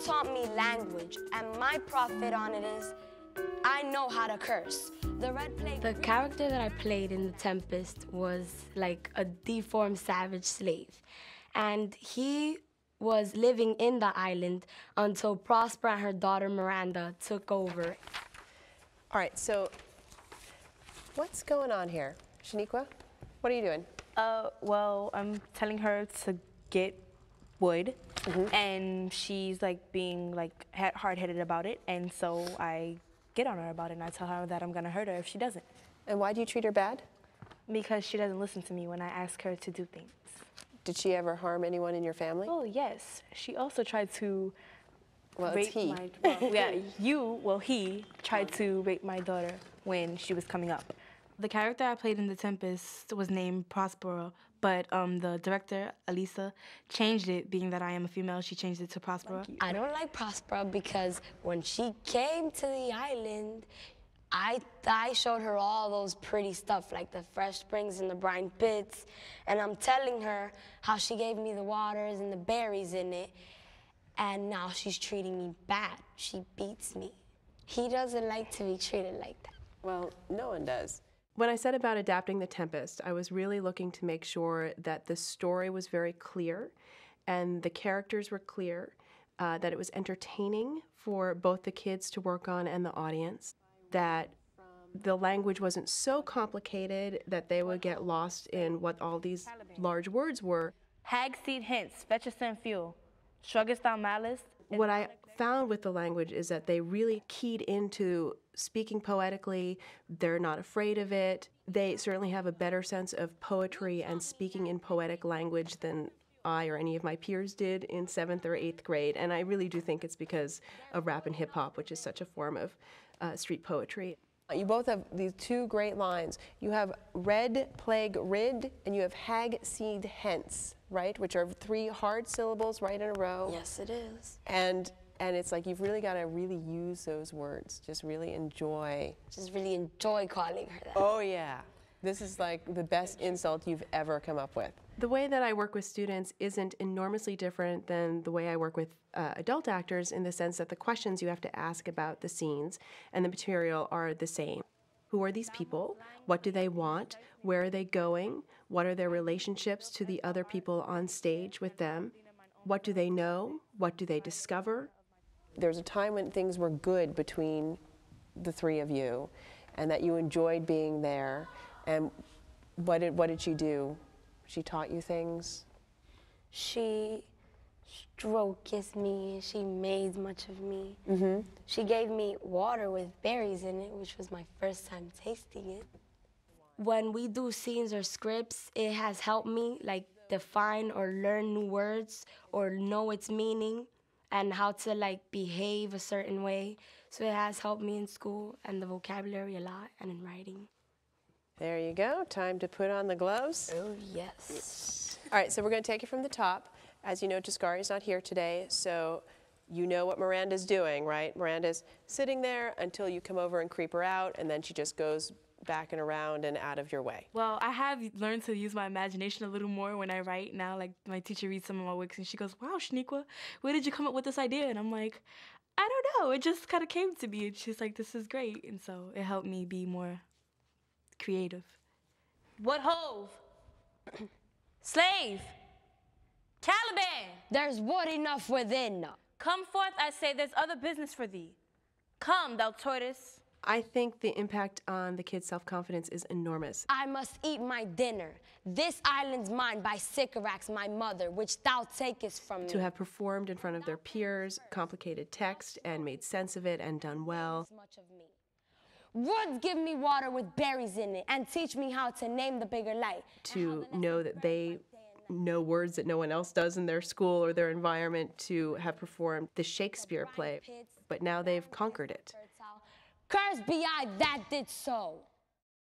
taught me language, and my profit on it is I know how to curse. The Red Plague... The character that I played in The Tempest was like a deformed savage slave. And he was living in the island until Prosper and her daughter Miranda took over. All right, so what's going on here? Shaniqua, what are you doing? Well, I'm telling her to get wood, and she's like being like hard-headed about it, and so I get on her about it, and I tell her that I'm gonna hurt her if she doesn't. And why do you treat her bad? Because she doesn't listen to me when I ask her to do things. Did she ever harm anyone in your family? Oh, yes. She also tried to rape he tried to rape my daughter when she was coming up. The character I played in The Tempest was named Prospero, but the director, Elisa, changed it, being that I am a female, she changed it to Prospero. I don't like Prospero because when she came to the island, I showed her all those pretty stuff, like the fresh springs and the brine pits, and I'm telling her how she gave me the waters and the berries in it, and now she's treating me bad. She beats me. He doesn't like to be treated like that. Well, no one does. When I said about adapting The Tempest, I was really looking to make sure that the story was very clear and the characters were clear, that it was entertaining for both the kids to work on and the audience, that the language wasn't so complicated that they would get lost in what all these large words were. Hag seed hints, fetch us and fuel. Struggest thou malice? What I found with the language is that they really keyed into speaking poetically. They're not afraid of it. They certainly have a better sense of poetry and speaking in poetic language than I or any of my peers did in 7th or 8th grade. And I really do think it's because of rap and hip hop, which is such a form of street poetry. You both have these two great lines. You have red plague rid, and you have hag seed hence, right? Which are 3 hard syllables right in a row. Yes, it is. And it's like you've really got to really use those words. Just really enjoy. Just really enjoy calling her that. Oh yeah. This is like the best insult you've ever come up with. The way that I work with students isn't enormously different than the way I work with adult actors, in the sense that the questions you have to ask about the scenes and the material are the same. Who are these people? What do they want? Where are they going? What are their relationships to the other people on stage with them? What do they know? What do they discover? There's a time when things were good between the 3 of you and that you enjoyed being there. And what did she do? She taught you things? She stroke-kissed me, she made much of me. She gave me water with berries in it, which was my first time tasting it. When we do scenes or scripts, it has helped me like define or learn new words or know its meaning and how to like behave a certain way. So it has helped me in school and the vocabulary a lot and in writing. There you go. Time to put on the gloves. Oh, yes. All right, so we're going to take it from the top. As you know, Tascari's not here today, so you know what Miranda's doing, right? Miranda's sitting there until you come over and creep her out, and then she just goes back and around and out of your way. Well, I have learned to use my imagination a little more when I write now. Like, my teacher reads some of my works, and she goes, "Wow, Shaniqua, where did you come up with this idea?" And I'm like, I don't know. It just kind of came to me. And she's like, "This is great." And so it helped me be more creative. What hove? Slave. Caliban. There's wood enough within. Come forth, I say, there's other business for thee. Come, thou tortoise. I think the impact on the kids' self-confidence is enormous. I must eat my dinner. This island's mine by Sycorax, my mother, which thou takest from me. To have performed in front of their peers, complicated text, and made sense of it and done well. Woods give me water with berries in it and teach me how to name the bigger light. To know that they know words that no one else does in their school or their environment, to have performed the Shakespeare play, but now they've conquered it. Cursed be I that did so.